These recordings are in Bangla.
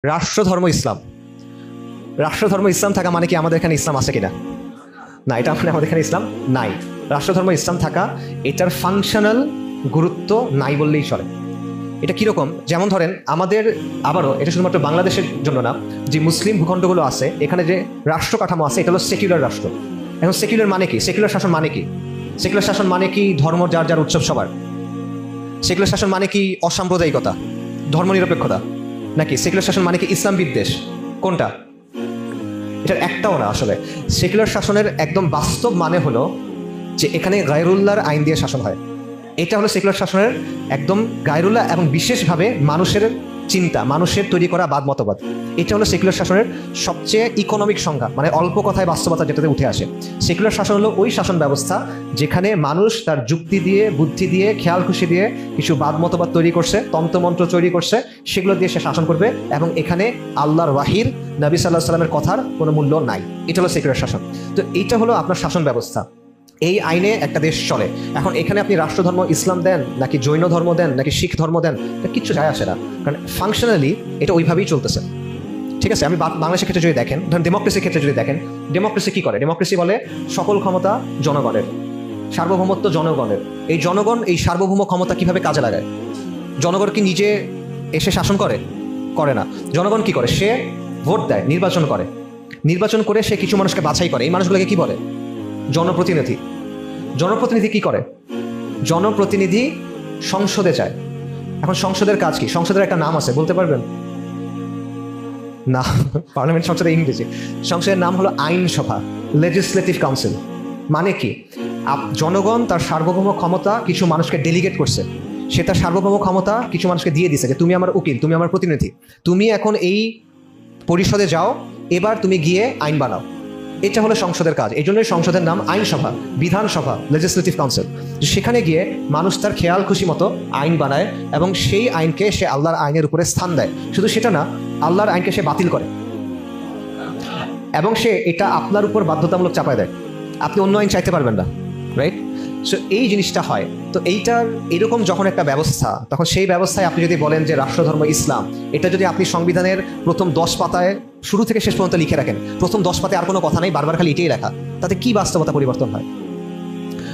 রাষ্ট্রধর্ম ইসলাম। রাষ্ট্রধর্ম ইসলাম থাকা মানে কি আমাদের এখানে ইসলাম আছে কিনা? না, এটা মানে আমাদের এখানে ইসলাম নাই। রাষ্ট্রধর্ম ইসলাম থাকা, এটার ফাংশনাল গুরুত্ব নাই বললেই চলে। এটা কীরকম? যেমন ধরেন আমাদের, আবারও এটা শুধুমাত্র বাংলাদেশের জন্য না, যে মুসলিম ভূখণ্ডগুলো আছে এখানে যে রাষ্ট্র কাঠামো আছে এটা হলো সেকুলার রাষ্ট্র। এখন সেকুলার মানে কি? সেকুলার শাসন মানে কি? সেকুলার শাসন মানে কি ধর্ম যার যার উৎসব সবার? সেকুলার শাসন মানে কি অসাম্প্রদায়িকতা, ধর্মনিরপেক্ষতা? নাকি সেকুলার শাসন মানে কি ইসলাম বিদ্বেষ? কোনটা? এটার একটাও না। আসলে সেকুলার শাসনের একদম বাস্তব মানে হলো যে এখানে গায়রুল্লাহর আইন দিয়ে শাসন হয়। এটা হলো সেকুলার শাসনের একদম গায়রুল্লাহ, এবং বিশেষভাবে মানুষের চিন্তা, মানুষের তৈরি করা বাদ মতবাদ। এটা হলো সেকুলার শাসনের সবচেয়ে ইকোনমিক সংজ্ঞা, মানে অল্প কথায় বাস্তবতা যেটাতে উঠে আসে। সেকুলার শাসন হলো ওই শাসন ব্যবস্থা যেখানে মানুষ তার যুক্তি দিয়ে, বুদ্ধি দিয়ে, খেয়াল খুশি দিয়ে কিছু বাদ মতবাদ তৈরি করছে, তন্ত্রমন্ত্র তৈরি করছে, সেগুলো দিয়ে সে শাসন করবে, এবং এখানে আল্লাহর ওয়াহির, নবী সাল্লাল্লাহু আলাইহি ওয়াসাল্লামের কথার কোনো মূল্য নাই। এটা হলো সেকুলার শাসন। তো এইটা হলো আপনার শাসন ব্যবস্থা। এই আইনে একটা দেশ চলে। এখন এখানে আপনি রাষ্ট্রধর্ম ইসলাম দেন, নাকি জৈন ধর্ম দেন, নাকি শিখ ধর্ম দেন, এটা কিচ্ছু যায় আসে না, কারণ ফাংশনালি এটা ওইভাবেই চলতেছে। ঠিক আছে? আমি বাংলাদেশের ক্ষেত্রে যদি দেখেন, ধরেন ডেমোক্রেসির ক্ষেত্রে যদি দেখেন, ডেমোক্রেসি কি করে? ডেমোক্রেসি বলে সকল ক্ষমতা জনগণের, সার্বভৌমত্ব জনগণের। এই জনগণ এই সার্বভৌম ক্ষমতা কিভাবে কাজে লাগায়? জনগণ কি নিজে এসে শাসন করে? করে না। জনগণ কি করে? সে ভোট দেয়, নির্বাচন করে, নির্বাচন করে সে কিছু মানুষকে বাছাই করে। এই মানুষগুলোকে কি বলে? জনপ্রতিনিধি। জনপ্রতিনিধি কি করে? জনপ্রতিনিধি সংসদে যায়। এখন সংসদের কাজ কি? সংসদের একটা নাম আছে, বলতে পারবেন? না, পার্লামেন্ট সংসদের ইংরেজি। সংসদের নাম হলো আইনসভা, লেজিসলেটিভ কাউন্সিল। মানে কি? জনগণ তার সার্বভৌম ক্ষমতা কিছু মানুষকে ডেলিগেট করছে। সে তার সার্বভৌম ক্ষমতা কিছু মানুষকে দিয়ে দিছে যে তুমি আমার উকিল, তুমি আমার প্রতিনিধি, তুমি এখন এই পরিষদে যাও, এবার তুমি গিয়ে আইন বানাও। এটা হলো সংসদের কাজ। এই জন্যই সংসদের নাম আইনসভা, বিধানসভা, লেজিসলেটিভ কাউন্সিল। সেখানে গিয়ে মানুষ তার খেয়াল খুশি মতো আইন বানায়, এবং সেই আইনকে সে আল্লাহর আইনের উপরে স্থান দেয়। শুধু সেটা না, আল্লাহর আইনকে সে বাতিল করে, এবং সে এটা আপনার উপর বাধ্যতামূলক চাপায় দেয়। আপনি অন্য আইন চাইতে পারবেন না, রাইট? সো এই জিনিসটা হয়। তো এইটার এরকম যখন একটা ব্যবস্থা, তখন সেই ব্যবস্থায় আপনি যদি বলেন যে রাষ্ট্রধর্ম ইসলাম, এটা যদি আপনি সংবিধানের প্রথম 10 পাতায় শুরু থেকে শেষ পর্যন্ত লিখে রাখেন, প্রথম 10 পাতায় আর কোনো কথা নেই, বারবার খালি এটাই লেখা, তাতে কি বাস্তবতা পরিবর্তন হয়?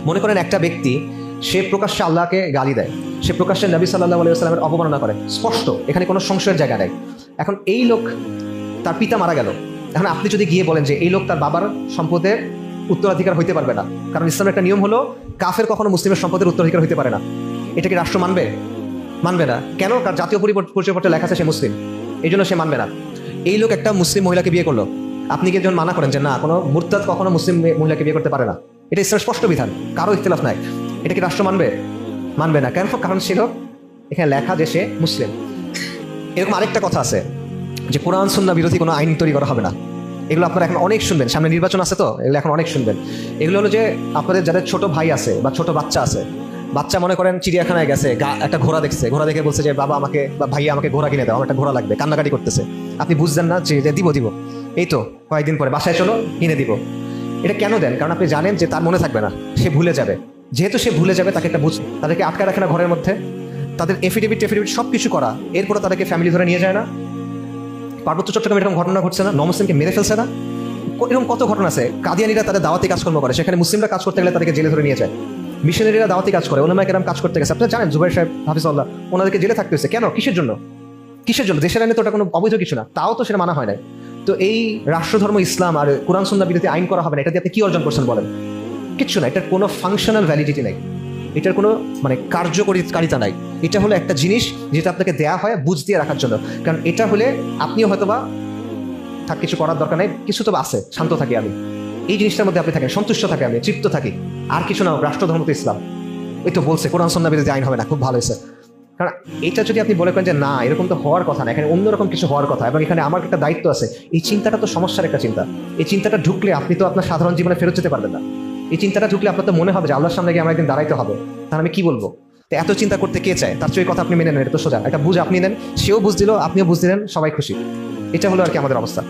মনে করেন একটা ব্যক্তি, সে প্রকাশ্যে আল্লাহকে গালি দেয়, সে প্রকাশ্যে নবী সাল্লাল্লাহু আলাইহি ওয়াসাল্লামের অবমাননা করে, স্পষ্ট, এখানে কোনো সংশয়ের জায়গা নেই। এখন এই লোক, তার পিতা মারা গেল, এখন আপনি যদি গিয়ে বলেন যে এই লোক তার বাবার সম্পদে উত্তরাধিকার হইতে পারবে না, কারণ ইসলামের একটা নিয়ম হলো কাফের কখনো মুসলিমের সম্পদের উত্তরাধিকার হইতে পারে না, এটা কি রাষ্ট্র মানবে? মানবে না। কেন? কারণ জাতীয় পরিচয়পত্রে লেখা আছে সে মুসলিম, এই জন্য সে মানবে না। এই লোক একটা মুসলিম মহিলাকে বিয়ে করলো, আপনি কি যখন মানা করেন যে না, কোনো মুরতাদ কখনো মুসলিম মহিলাকে বিয়ে করতে পারে না, এটা ইসলামের স্পষ্ট বিধান, কারো ইখতিলাফ নাই, এটা কি রাষ্ট্র মানবে? মানবে না। কেন? কারণ সে লোক, এখানে লেখা যে সে মুসলিম। এরকম আরেকটা কথা আছে যে কোরআন সুন্নাহ বিরোধী কোনো আইন তৈরি করা হবে না। এগুলো আপনারা এখন অনেক শুনবেন, সামনে নির্বাচন আছে, তো এগুলো এখন অনেক শুনবেন। এগুলো হলো যে আপনাদের যাদের ছোট ভাই আছে বা ছোট বাচ্চা আছে, বাচ্চা মনে করেন চিড়িয়াখানায় গেছে, একটা ঘোড়া দেখছে, ঘোড়া দেখে বলছে যে বাবা আমাকে বা ভাইয়া আমাকে ঘোড়া কিনে দাও, আমার একটা ঘোড়া লাগবে, কান্নাকাটি করতেছে। আপনি বুঝছেন না যে দিব দিব, এই তো কয়েকদিন পরে বাসায় চলো কিনে দিব। এটা কেন দেন? কারণ আপনি জানেন যে তার মনে থাকবে না, সে ভুলে যাবে। যেহেতু সে ভুলে যাবে, তাকে একটা তাদেরকে আটকা রাখে না ঘরের মধ্যে, তাদের এফিডেভিট সব কিছু করা, এরপরে তাদেরকে ফ্যামিলি ধরে নিয়ে যায় না? পার্বত্য চট্টগ্রামে এরকম ঘটনা ঘটছে না? নমুসলিমকে মেরে ফেলছে না? এরকম কত ঘটনা আছে। কাদিয়ানিরা তাদের দাওয়াতি কাজকর্ম করে, সেখানে মুসলিমরা কাজ করতে গেলে তাদেরকে জেলে ধরে নিয়ে যায়। মিশনারিরা দাওয়াতি কাজ করে, ওলামায়ে কেরাম কাজ করতে গেছে, আপনারা জানেন জুবাইর সাহেব হাফিজাহুল্লাহ, ওনাদেরকে জেলে থাকতে হয়েছে। কেন? কিসের জন্য? কিসের জন্য? দেশের আইনে তো ওটা কোনো অবৈধ কিছু না, তাও তো সেটা মানা হয় না। তো এই রাষ্ট্রধর্ম ইসলাম আর কোরআন সুন্নাহ বিরোধী আইন করা হবে না, এটা দিয়ে আপনি কি অর্জন করছেন বলেন? কিচ্ছু না। এটার কোনো ফাংশনাল ভ্যালিডিটি নাই, এটার কোনো কার্যকারিতা নাই। এটা হলো একটা জিনিস যেটা আপনাকে দেয়া হয় বুঝ দিয়ে রাখার জন্য। কারণ এটা হলে আপনিও হয়তোবা কিছু করার দরকার নেই, কিছু তো আছে, শান্ত থাকি আমি, এই জিনিসটার মধ্যে আপনি থাকেন, সন্তুষ্ট থাকে, আমি তৃপ্ত থাকি, আর কিছু না। রাষ্ট্রধর্ম তো ইসলাম, এই তো বলছে কোরআন সুন্নাহ বিরোধী আইন হবে না, খুব ভালো হয়েছে। কারণ এটা যদি আপনি বলে করেন যে না, এরকম তো হওয়ার কথা না, এখানে অন্যরকম কিছু হওয়ার কথা, এবং এখানে আমার একটা দায়িত্ব আছে, এই চিন্তাটা তো সমস্যার একটা চিন্তা। এই চিন্তাটা ঢুকলে আপনি তো আপনার সাধারণ জীবনে ফেরত যেতে পারবেন না। এই চিন্তাটা ঢুকলে আপনার তো মনে হবে যে আল্লাহর সামনে গিয়ে আমার একদিন দাঁড়াইতে হবে, তাহলে আমি কি বলবো? তো এত চিন্তা করতে কে চায়? তার চেয়ে কথা আপনি মেনে নেন, এটা তো সোজা, একটা বুঝ আপনি নেন, সেও বুঝ দিল, আপনিও বুঝ দিলেন, সবাই খুশি। এটা হলো আর কি আমাদের অবস্থা।